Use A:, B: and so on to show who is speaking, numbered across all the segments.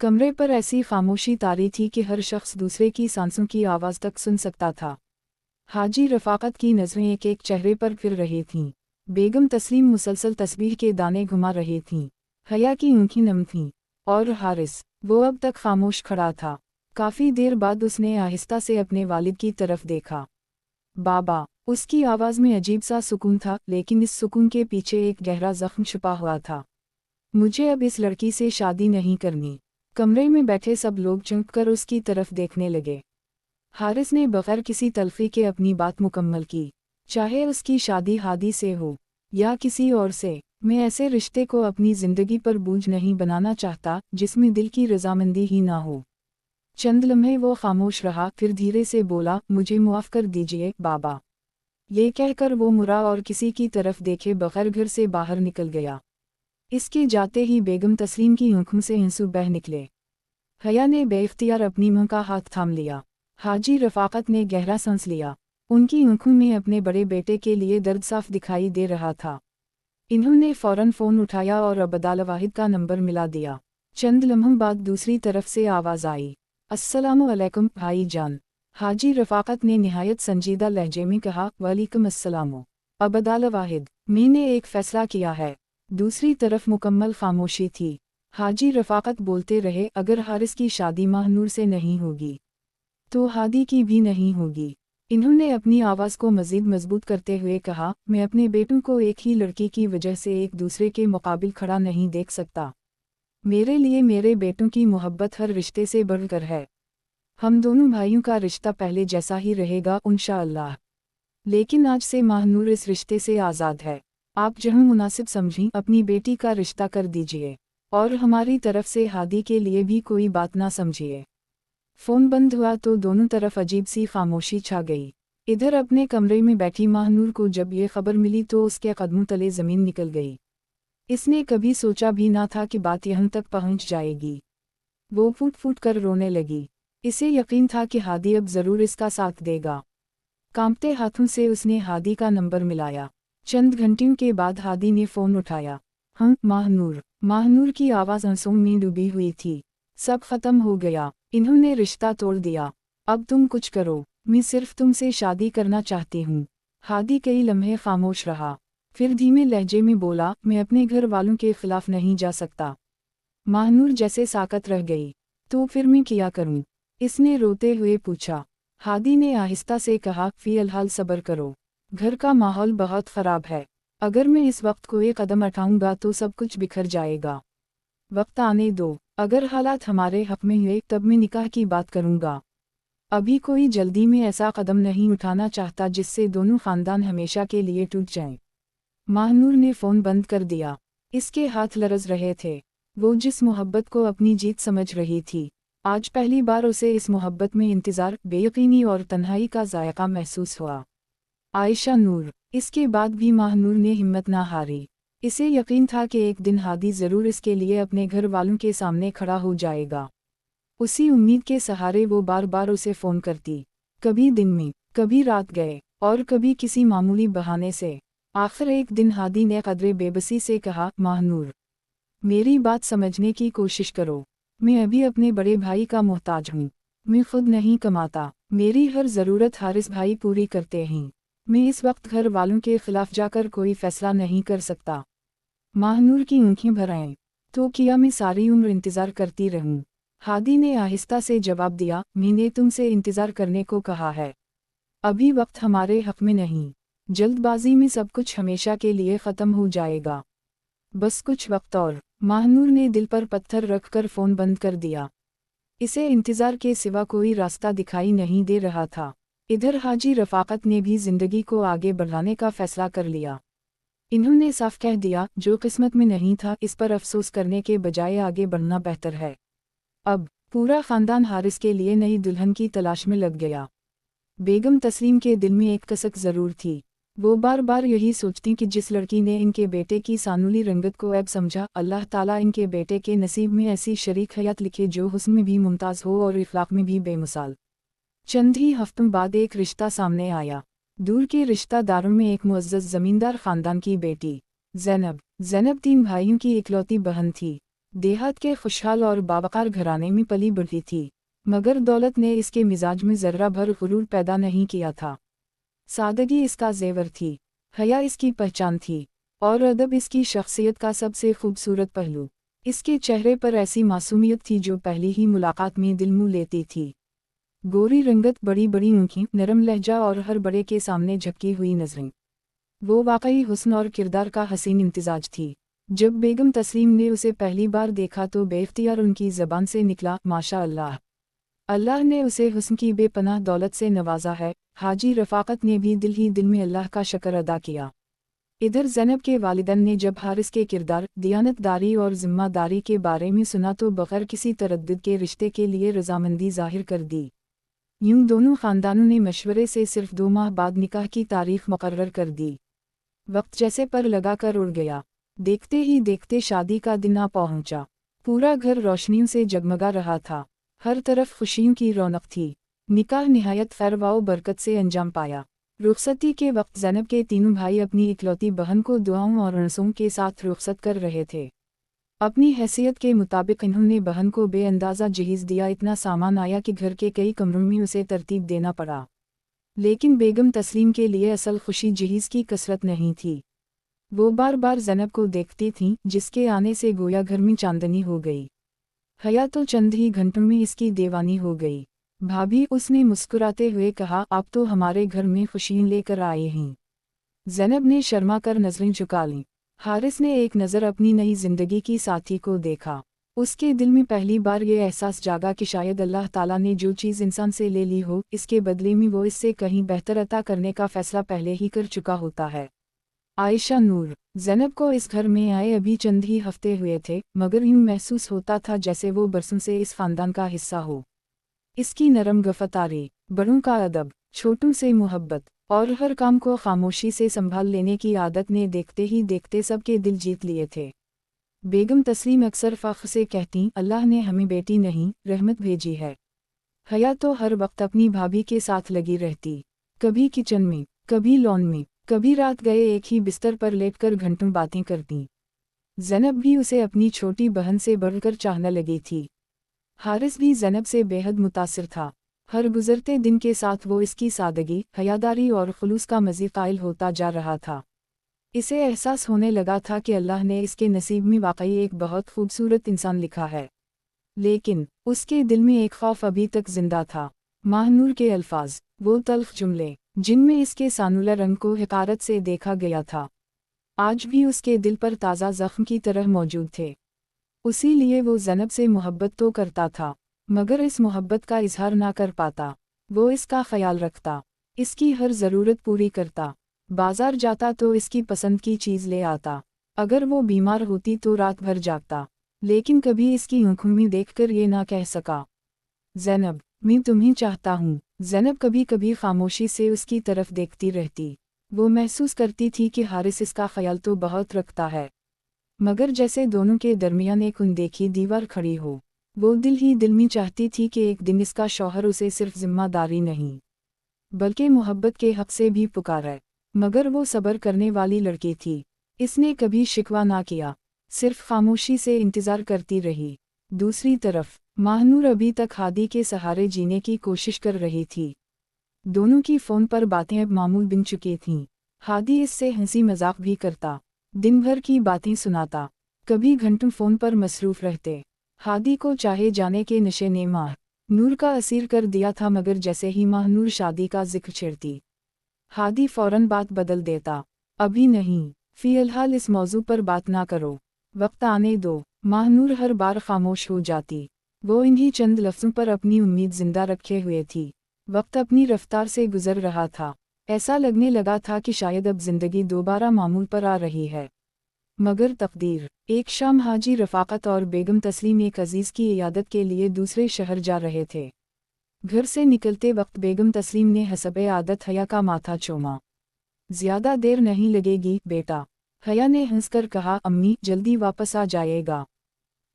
A: कमरे पर ऐसी खामोशी तारी थी कि हर शख्स दूसरे की सांसों की आवाज़ तक सुन सकता था। हाजी रफ़ाकत की नज़रें एक एक चेहरे पर फिर रही थीं। बेगम तस्लीम मुसलसल तस्बीह के दाने घुमा रही थीं। हया की आँखें नम थीं। और हारिस, वो अब तक खामोश खड़ा था। काफ़ी देर बाद उसने आहिस्ता से अपने वालिद की तरफ देखा। बाबा, उसकी आवाज़ में अजीब सा सुकून था, लेकिन इस सुकून के पीछे एक गहरा ज़ख्म छुपा हुआ था। मुझे अब इस लड़की से शादी नहीं करनी। कमरे में बैठे सब लोग चौंक कर उसकी तरफ देखने लगे। हारिस ने बगैर किसी तलखी के अपनी बात मुकम्मल की। चाहे उसकी शादी हादी से हो या किसी और से, मैं ऐसे रिश्ते को अपनी ज़िंदगी पर बोझ नहीं बनाना चाहता जिसमें दिल की रजामंदी ही ना हो। चंद लम्हे वो खामोश रहा, फिर धीरे से बोला, मुझे मुआफ़ कर दीजिए बाबा। ये कहकर वो मुड़ा और किसी की तरफ देखे बगैर घर से बाहर निकल गया। इसके जाते ही बेगम तस्लीम की आँखों से आंसू बह निकले। हया ने बेइख्तियार अपनी मुँह का हाथ थाम लिया। हाजी रफ़ाकत ने गहरा सांस लिया। उनकी आँखों में अपने बड़े बेटे के लिए दर्द साफ दिखाई दे रहा था। इन्होंने फ़ौरन फ़ोन उठाया और अबदाल वाहिद का नंबर मिला दिया। चंद लम्हों बाद दूसरी तरफ से आवाज़ आई, अस्सलामु अलैकुम भाई जान। हाजी रफ़ाकत ने निहायत संजीदा लहजे में कहा, वालेकुम अस्सलाम अबदाल वाहिद, मैंने एक फ़ैसला किया है। दूसरी तरफ मुकम्मल खामोशी थी। हाजी रफ़ाकत बोलते रहे, अगर हारिस की शादी महानूर से नहीं होगी तो हादी की भी नहीं होगी। इन्होंने अपनी आवाज़ को मज़ीद मजबूत करते हुए कहा, मैं अपने बेटों को एक ही लड़की की वजह से एक दूसरे के मुकाबिल खड़ा नहीं देख सकता। मेरे लिए मेरे बेटों की मोहब्बत हर रिश्ते से बढ़कर है। हम दोनों भाइयों का रिश्ता पहले जैसा ही रहेगा इंशाअल्लाह। लेकिन आज से महानूर इस रिश्ते से आज़ाद है। आप जहाँ मुनासिब समझें अपनी बेटी का रिश्ता कर दीजिए, और हमारी तरफ से हादी के लिए भी कोई बात ना समझिए। फ़ोन बंद हुआ तो दोनों तरफ अजीब सी खामोशी छा गई। इधर अपने कमरे में बैठी महानूर को जब ये खबर मिली तो उसके कदमों तले ज़मीन निकल गई। इसने कभी सोचा भी ना था कि बात यहाँ तक पहुँच जाएगी। वो फूट फूट कर रोने लगी। इसे यकीन था कि हादी अब ज़रूर इसका साथ देगा। कांपते हाथों से उसने हादी का नंबर मिलाया। चंद घंटियों के बाद हादी ने फ़ोन उठाया। हाँ महानूर। महानूर की आवाज़ आंसुओं में डूबी हुई थी। सब खत्म हो गया, इन्होंने रिश्ता तोड़ दिया। अब तुम कुछ करो, मैं सिर्फ तुमसे शादी करना चाहती हूँ। हादी कई लम्हे खामोश रहा, फिर धीमे लहजे में बोला, मैं अपने घर वालों के खिलाफ नहीं जा सकता। महानूर जैसे साकत रह गई। तो फिर मैं क्या करूँ? इसने रोते हुए पूछा। हादी ने आहिस्ता से कहा, फ़िलहाल सब्र करो। घर का माहौल बहुत ख़राब है। अगर मैं इस वक्त कोई कदम उठाऊंगा तो सब कुछ बिखर जाएगा। वक्त आने दो, अगर हालात हमारे हक में हुए तब मैं निकाह की बात करूंगा। अभी कोई जल्दी में ऐसा कदम नहीं उठाना चाहता जिससे दोनों ख़ानदान हमेशा के लिए टूट जाएं। महानूर ने फ़ोन बंद कर दिया। इसके हाथ लरज़ रहे थे। वो जिस मोहब्बत को अपनी जीत समझ रही थी, आज पहली बार उसे इस मोहब्बत में इंतज़ार, बेयकीनी और तन्हाई का जायका महसूस हुआ। आयशा नूर। इसके बाद भी महानूर ने हिम्मत ना हारी। इसे यकीन था कि एक दिन हादी ज़रूर इसके लिए अपने घर वालों के सामने खड़ा हो जाएगा। उसी उम्मीद के सहारे वो बार बार उसे फ़ोन करती, कभी दिन में, कभी रात गए, और कभी किसी मामूली बहाने से। आखिर एक दिन हादी ने कदरे बेबसी से कहा, महानूर, मेरी बात समझने की कोशिश करो। मैं अभी अपने बड़े भाई का मोहताज हूँ। मैं खुद नहीं कमाता, मेरी हर ज़रूरत हारिस भाई पूरी करते हैं। मैं इस वक्त घर वालों के खिलाफ जाकर कोई फ़ैसला नहीं कर सकता। महानूर की आँखें भर आईं। तो क्या मैं सारी उम्र इंतज़ार करती रहूं? हादी ने आहिस्ता से जवाब दिया, मैंने तुमसे इंतज़ार करने को कहा है। अभी वक्त हमारे हक में नहीं। जल्दबाजी में सब कुछ हमेशा के लिए ख़त्म हो जाएगा। बस कुछ वक्त और। महानूर ने दिल पर पत्थर रखकर फ़ोन बंद कर दिया। इसे इंतज़ार के सिवा कोई रास्ता दिखाई नहीं दे रहा था। इधर हाजी रफ़ाकत ने भी ज़िंदगी को आगे बढ़ाने का फ़ैसला कर लिया। इन्होंने साफ कह दिया, जो किस्मत में नहीं था इस पर अफसोस करने के बजाय आगे बढ़ना बेहतर है। अब पूरा ख़ानदान हारिस के लिए नई दुल्हन की तलाश में लग गया। बेगम तस्लीम के दिल में एक कसक ज़रूर थी। वो बार बार यही सोचती कि जिस लड़की ने इनके बेटे की सानुली रंगत को ऐब समझा, अल्लाह ताला इनके बेटे के नसीब में ऐसी शरीक हयात लिखे जो हुस्न में भी मुमताज़ हो और इखलाक में भी बेमिसाल। चंद ही हफ्तों बाद एक रिश्ता सामने आया। दूर के रिश्तेदारों में एक मुअज़्ज़ज़ ज़मींदार ख़ानदान की बेटी ज़ैनब। ज़ैनब 3 भाइयों की इकलौती बहन थी। देहात के खुशहाल और बावकार घराने में पली बढ़ी थी, मगर दौलत ने इसके मिजाज में ज़र्रा भर गुरूर पैदा नहीं किया था। सादगी इसका ज़ेवर थी, हया इसकी पहचान थी, और अदब इसकी शख्सियत का सबसे खूबसूरत पहलू। इसके चेहरे पर ऐसी मासूमियत थी जो पहली ही मुलाकात में दिल मुँह लेती थी। गोरी रंगत, बड़ी बड़ी आँखें, नरम लहजा और हर बड़े के सामने झपकी हुई नज़रें। वो वाकई हुस्न और किरदार का हसीन इम्तिजाज थी। जब बेगम तस्लीम ने उसे पहली बार देखा तो बेख्तियार उनकी ज़बान से निकला, माशा अल्लाह। अल्लाह ने उसे हुस्न की बेपनाह दौलत से नवाजा है। हाजी रफ़ाकत ने भी दिल ही दिल में अल्लाह का शुक्र अदा किया। इधर ज़ैनब के वालिदैन ने जब हारिस के किरदार, दियानतदारी और ज़िम्मेदारी के बारे में सुना तो बग़ैर किसी तरद्दुद के रिश्ते के लिए रज़ामंदी ज़ाहिर कर दी। यूं दोनों ख़ानदानों ने मशवरे से सिर्फ 2 माह बाद निकाह की तारीख मुकर्रर कर दी। वक्त जैसे पर लगा कर उड़ गया। देखते ही देखते शादी का दिन आ पहुंचा। पूरा घर रोशनियों से जगमगा रहा था, हर तरफ खुशियों की रौनक थी। निकाह निहायत खैर व बरकत से अंजाम पाया। रुखसती के वक्त ज़ैनब के तीनों भाई अपनी इकलौती बहन को दुआओं और रसूम के साथ रुखसत कर रहे थे। अपनी हैसियत के मुताबिक इन्होंने बहन को बेअंदाज़ा जहीज़ दिया। इतना सामान आया कि घर के कई कमरों में उसे तरतीब देना पड़ा। लेकिन बेगम तस्लीम के लिए असल खुशी जहीज़ की कसरत नहीं थी। वो बार बार ज़ैनब को देखती थीं, जिसके आने से गोया घर में चांदनी हो गई। हया तो चंद ही घंटों में इसकी दीवानी हो गई। भाभी, उसने मुस्कुराते हुए कहा, आप तो हमारे घर में खुशियाँ लेकर आए हैं। ज़ैनब ने शर्मा कर नज़रें झुका लीं। हारिस ने एक नज़र अपनी नई ज़िंदगी की साथी को देखा। उसके दिल में पहली बार ये एहसास जागा कि शायद अल्लाह ताला ने जो चीज़ इंसान से ले ली हो, इसके बदले में वो इससे कहीं बेहतर अता करने का फ़ैसला पहले ही कर चुका होता है। आयशा नूर। ज़ैनब को इस घर में आए अभी चंद ही हफ्ते हुए थे, मगर यूं महसूस होता था जैसे वो बरसों से इस ख़ानदान का हिस्सा हो। इसकी नरम गफ़तारी, बड़ों का अदब, छोटों से मोहब्बत और हर काम को खामोशी से संभाल लेने की आदत ने देखते ही देखते सबके दिल जीत लिए थे। बेगम तस्लीम अक्सर फ़ख्र से कहती, अल्लाह ने हमें बेटी नहीं, रहमत भेजी है। हया तो हर वक्त अपनी भाभी के साथ लगी रहती, कभी किचन में, कभी लॉन में, कभी रात गए एक ही बिस्तर पर लेटकर घंटों बातें करती। ज़ैनब भी उसे अपनी छोटी बहन से बढ़कर चाहने लगी थी। हारिस भी ज़ैनब से बेहद मुतासिर था। हर गुज़रते दिन के साथ वो इसकी सादगी, हयादारी और खुलूस का मज़ीद कायल होता जा रहा था। इसे एहसास होने लगा था कि अल्लाह ने इसके नसीब में वाकई एक बहुत खूबसूरत इंसान लिखा है। लेकिन उसके दिल में एक खौफ अभी तक जिंदा था। माहनूर के अल्फाज, वो तल्ख जुमले, जिनमें इसके सानुला रंग को हकारत से देखा गया था, आज भी उसके दिल पर ताज़ा ज़ख्म की तरह मौजूद थे। उसी लिए वो ज़ैनब से मोहब्बत तो करता था, मगर इस मोहब्बत का इजहार ना कर पाता। वो इसका ख्याल रखता, इसकी हर ज़रूरत पूरी करता। बाजार जाता तो इसकी पसंद की चीज़ ले आता। अगर वो बीमार होती तो रात भर जागता, लेकिन कभी इसकी आँखों में देखकर ये ना कह सका, ज़ैनब, मैं तुम्हें चाहता हूँ। ज़ैनब कभी कभी खामोशी से उसकी तरफ देखती रहती। वो महसूस करती थी कि हारिस इसका ख्याल तो बहुत रखता है, मगर जैसे दोनों के दरमियान एक अनदेखी दीवार खड़ी हो। वो दिल ही दिल में चाहती थी कि एक दिन इसका शौहर उसे सिर्फ जिम्मेदारी नहीं, बल्कि मोहब्बत के हक से भी पुकारे। मगर वो सब्र करने वाली लड़की थी। इसने कभी शिकवा ना किया, सिर्फ खामोशी से इंतज़ार करती रही। दूसरी तरफ माहनूर अभी तक हादी के सहारे जीने की कोशिश कर रही थी। दोनों की फ़ोन पर बातें अब मामूल बन चुकी थीं। हादी इससे हंसी मजाक भी करता, दिन भर की बातें सुनाता, कभी घंटों फ़ोन पर मसरूफ़ रहते। हादी को चाहे जाने के नशे ने माहनूर का असीर कर दिया था, मगर जैसे ही माहनूर शादी का जिक्र छेड़ती, हादी फ़ौरन बात बदल देता। अभी नहीं, फ़िलहाल इस मौजू पर बात ना करो, वक्त आने दो। माहनूर हर बार खामोश हो जाती। वो इन्हीं चंद लफ्ज़ों पर अपनी उम्मीद जिंदा रखे हुए थी। वक्त अपनी रफ्तार से गुजर रहा था। ऐसा लगने लगा था कि शायद अब जिंदगी दोबारा मामूल पर आ रही है। मगर तकदीर। एक शाम हाजी रफ़ाकत और बेगम तस्लीम एक अजीज़ की इयादत के लिए दूसरे शहर जा रहे थे। घर से निकलते वक्त बेगम तस्लीम ने हसबे आदत हया का माथा चूमा। ज़्यादा देर नहीं लगेगी बेटा। हया ने हंसकर कहा, अम्मी जल्दी वापस आ जाएगा।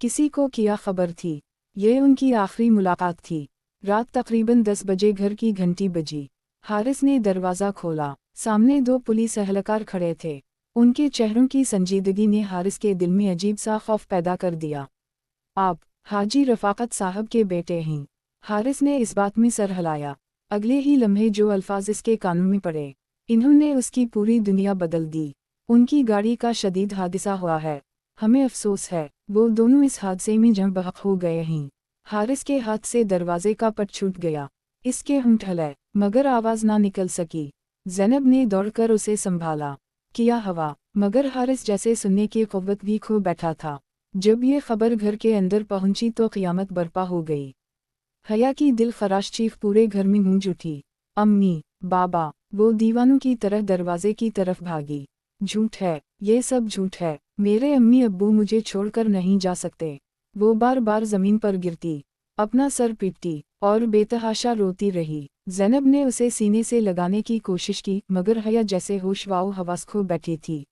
A: किसी को क्या खबर थी, ये उनकी आखिरी मुलाकात थी। रात तकरीबन 10 बजे घर की घंटी बजी। हारिस ने दरवाज़ा खोला। सामने 2 पुलिस एहलकार खड़े थे। उनके चेहरों की संजीदगी ने हारिस के दिल में अजीब सा खौफ पैदा कर दिया। आप हाजी रफ़ाकत साहब के बेटे हैं। हारिस ने इस बात में सर हिलाया। अगले ही लम्हे जो अल्फाज इसके कानों में पड़े, इन्होंने उसकी पूरी दुनिया बदल दी। उनकी गाड़ी का शदीद हादसा हुआ है। हमें अफसोस है, वो दोनों इस हादसे में जम बहक हो गए हैं। हारिस के हाथ से दरवाजे का पट छूट गया। इसके होंठ हिले, मगर आवाज़ ना निकल सकी। ज़ैनब ने दौड़कर उसे संभाला। किया हवा, मगर हारिस जैसे सुनने की क़ुव्वत भी खो बैठा था। जब ये खबर घर के अंदर पहुंची तो क़यामत बर्पा हो गई। हया की दिल खराश चीख पूरे घर में गूंज उठी। अम्मी, बाबा! वो दीवानों की तरह दरवाजे की तरफ भागी। झूठ है, ये सब झूठ है। मेरे अम्मी अब्बू मुझे छोड़कर नहीं जा सकते। वो बार बार ज़मीन पर गिरती, अपना सर पीटती और बेतहाशा रोती रही। ज़ैनब ने उसे सीने से लगाने की कोशिश की, मगर हया जैसे होश व हवास खो बैठी थी।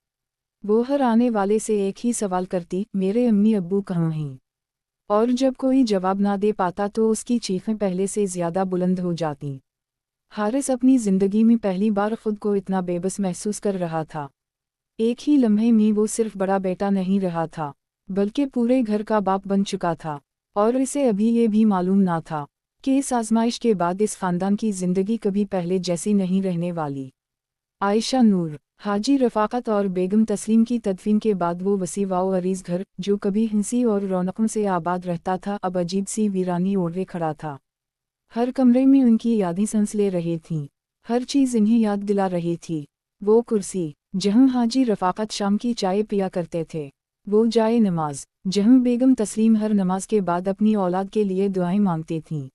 A: वो हर आने वाले से एक ही सवाल करती, मेरे अम्मी अब्बू कहाँ हैं? और जब कोई जवाब ना दे पाता तो उसकी चीखें पहले से ज़्यादा बुलंद हो जातीं। हारिस अपनी ज़िंदगी में पहली बार खुद को इतना बेबस महसूस कर रहा था। एक ही लम्हे में वो सिर्फ बड़ा बेटा नहीं रहा था, बल्कि पूरे घर का बाप बन चुका था। और इसे अभी ये भी मालूम ना था कि इस आजमाइश के बाद इस ख़ानदान की ज़िंदगी कभी पहले जैसी नहीं रहने वाली। आयशा नूर, हाजी रफ़ाकत और बेगम तस्लीम की तदफीन के बाद वो वसी व अरीज़ घर, जो कभी हंसी और रौनकों से आबाद रहता था, अब अजीब सी वीरानी ओढ़े खड़ा था। हर कमरे में उनकी यादें सांस ले रही थीं। हर चीज़ इन्हें याद दिला रही थी। वो कुर्सी जहाँ हाजी रफ़ाकत शाम की चाय पिया करते थे, वो जाए नमाज जहाँ बेगम तस्लीम हर नमाज के बाद अपनी औलाद के लिए दुआएं मांगती थीं।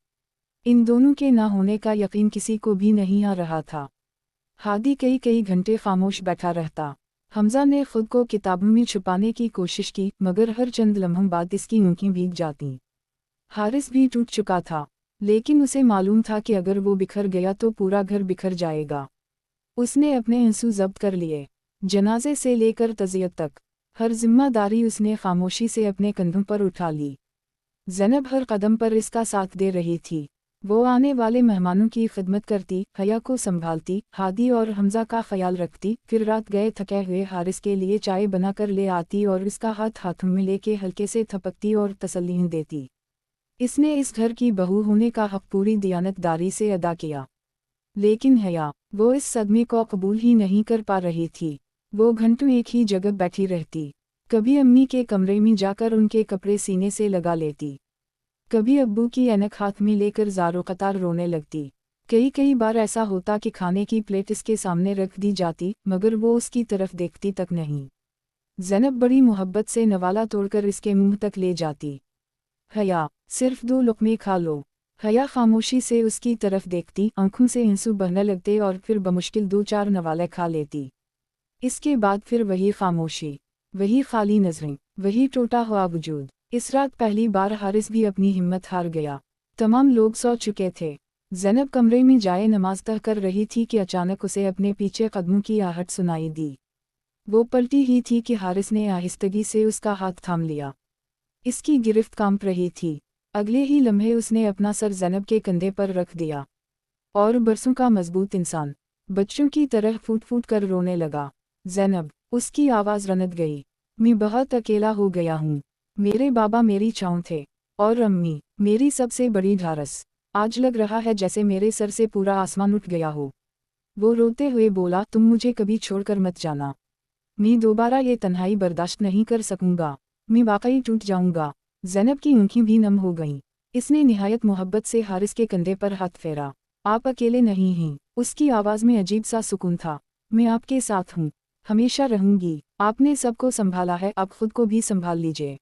A: इन दोनों के ना होने का यकीन किसी को भी नहीं आ रहा था। हादी कई कई घंटे खामोश बैठा रहता। हमज़ा ने खुद को किताबों में छुपाने की कोशिश की, मगर हर चंद लम्हों बाद इसकी आँखें भीग जातीं। हारिस भी टूट चुका था, लेकिन उसे मालूम था कि अगर वो बिखर गया तो पूरा घर बिखर जाएगा। उसने अपने आंसू ज़ब्त कर लिए। जनाजे से लेकर तज़ियत तक हर जिम्मेदारी उसने खामोशी से अपने कंधों पर उठा ली। ज़ैनब हर कदम पर इसका साथ दे रही थी। वो आने वाले मेहमानों की खिदमत करती, हया को संभालती, हादी और हमज़ा का ख्याल रखती, फिर रात गए थके हुए हारिस के लिए चाय बनाकर ले आती और इसका हाथ हाथों में लेके हल्के से थपकती और तसल्ली देती। इसने इस घर की बहू होने का हक़ पूरी दियानतदारी से अदा किया। लेकिन हया, वो इस सदमे को कबूल ही नहीं कर पा रही थी। वो घंटों एक ही जगह बैठी रहती। कभी अम्मी के कमरे में जाकर उनके कपड़े सीने से लगा लेती, कभी अब्बू की ऐनक हाथ में लेकर ज़ारो कतार रोने लगती। कई बार ऐसा होता कि खाने की प्लेट इसके सामने रख दी जाती, मगर वो उसकी तरफ देखती तक नहीं। ज़ैनब बड़ी मोहब्बत से नवाला तोड़कर इसके मुंह तक ले जाती। हया, सिर्फ 2 लुक़मे खा लो। हया खामोशी से उसकी तरफ देखती, आंखों से आंसू बहने लगते और फिर बमुश्किल 2-4 नवाले खा लेती। इसके बाद फिर वही खामोशी, वही खाली नज़रें, वही टूटा हुआ वजूद। इस रात पहली बार हारिस भी अपनी हिम्मत हार गया। तमाम लोग सो चुके थे। ज़ैनब कमरे में जाए नमाज तह कर रही थी कि अचानक उसे अपने पीछे कदमों की आहट सुनाई दी। वो पलटी ही थी कि हारिस ने आहिस्तगी से उसका हाथ थाम लिया। इसकी गिरफ्त कांप रही थी। अगले ही लम्हे उसने अपना सर ज़ैनब के कंधे पर रख दिया और बरसों का मजबूत इंसान बच्चों की तरह फूट फूट कर रोने लगा। ज़ैनब, उसकी आवाज़ रनत गई। मैं बहुत अकेला हो गया हूँ। मेरे बाबा मेरी छाँव थे, और अम्मी मेरी सबसे बड़ी ढारस। आज लग रहा है जैसे मेरे सर से पूरा आसमान उठ गया हो। वो रोते हुए बोला, तुम मुझे कभी छोड़कर मत जाना। मैं दोबारा ये तन्हाई बर्दाश्त नहीं कर सकूंगा। मैं वाकई टूट जाऊंगा। ज़ैनब की आँखें भी नम हो गईं। इसने निहायत मोहब्बत से हारिस के कंधे पर हाथ फेरा। आप अकेले नहीं हैं। उसकी आवाज़ में अजीब सा सुकून था। मैं आपके साथ हूँ, हमेशा रहूंगी। आपने सबको संभाला है, आप खुद को भी संभाल लीजिए।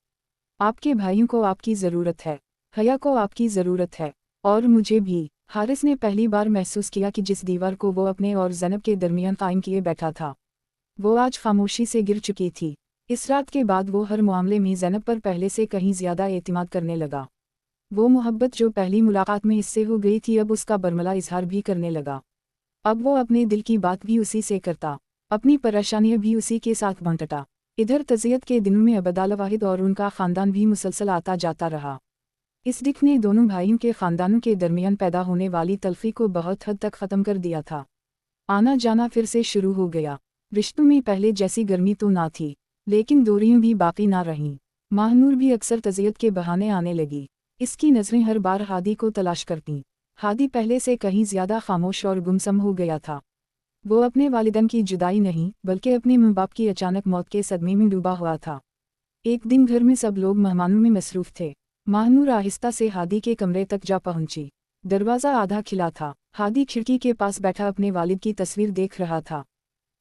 A: आपके भाइयों को आपकी ज़रूरत है, हया को आपकी ज़रूरत है, और मुझे भी। हारिस ने पहली बार महसूस किया कि जिस दीवार को वो अपने और ज़ैनब के दरमियान कायम किए बैठा था, वो आज खामोशी से गिर चुकी थी। इस रात के बाद वो हर मामले में ज़ैनब पर पहले से कहीं ज़्यादा एतमाद करने लगा। वो मोहब्बत जो पहली मुलाकात में इससे हो गई थी, अब उसका बरमला इजहार भी करने लगा। अब वो अपने दिल की बात भी उसी से करता, अपनी परेशानियां भी उसी के साथ बांटता। इधर तज़ियत के दिनों में अबदाल वाहिद और उनका ख़ानदान भी मुसलसल आता जाता रहा। इस दिख ने दोनों भाइयों के ख़ानदानों के दरमियान पैदा होने वाली तल्ख़ी को बहुत हद तक ख़त्म कर दिया था। आना जाना फिर से शुरू हो गया। रिश्तों में पहले जैसी गर्मी तो ना थी, लेकिन दूरियां भी बाकी ना रहीं। माहनूर भी अक्सर तज़ियत के बहाने आने लगी। इसकी नज़रें हर बार हादी को तलाश करतीं। हादी पहले से कहीं ज़्यादा खामोश और गुमसम हो गया था। वो अपने वालिदैन की जुदाई नहीं, बल्कि अपने माँ बाप की अचानक मौत के सदमे में डूबा हुआ था। एक दिन घर में सब लोग मेहमानों में मसरूफ़ थे। माहनूर आहिस्ता से हादी के कमरे तक जा पहुंची। दरवाज़ा आधा खिला था। हादी खिड़की के पास बैठा अपने वालिद की तस्वीर देख रहा था।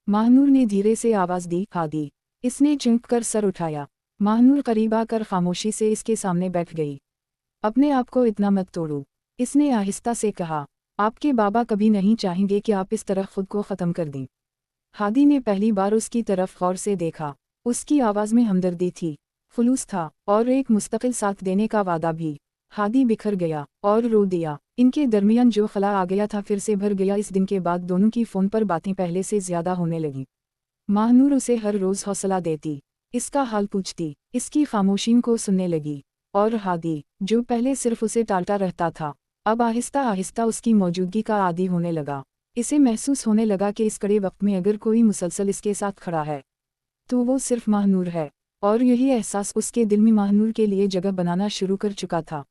A: माहनूर ने धीरे से आवाज़ दी, हादी। इसने चौंक कर सर उठाया। माहनूर करीब आकर खामोशी से इसके सामने बैठ गई। अपने आप को इतना मत तोड़ो, इसने आहिस्ता से कहा। आपके बाबा कभी नहीं चाहेंगे कि आप इस तरह खुद को ख़त्म कर दें। हादी ने पहली बार उसकी तरफ गौर से देखा। उसकी आवाज़ में हमदर्दी थी, खुलूस था, और एक मुस्तकिल साथ देने का वादा भी। हादी बिखर गया और रो दिया। इनके दरमियान जो खला आ गया था फिर से भर गया। इस दिन के बाद दोनों की फ़ोन पर बातें पहले से ज़्यादा होने लगीं। माहनूर उसे हर रोज़ हौसला देती, इसका हाल पूछती, इसकी खामोशियों को सुनने लगी। और हादी, जो पहले सिर्फ उसे टालता रहता था, अब आहिस्ता आहिस्ता उसकी मौजूदगी का आदी होने लगा। इसे महसूस होने लगा कि इस कड़े वक्त में अगर कोई मुसलसल इसके साथ खड़ा है तो वो सिर्फ माहनूर है, और यही एहसास उसके दिल में माहनूर के लिए जगह बनाना शुरू कर चुका था।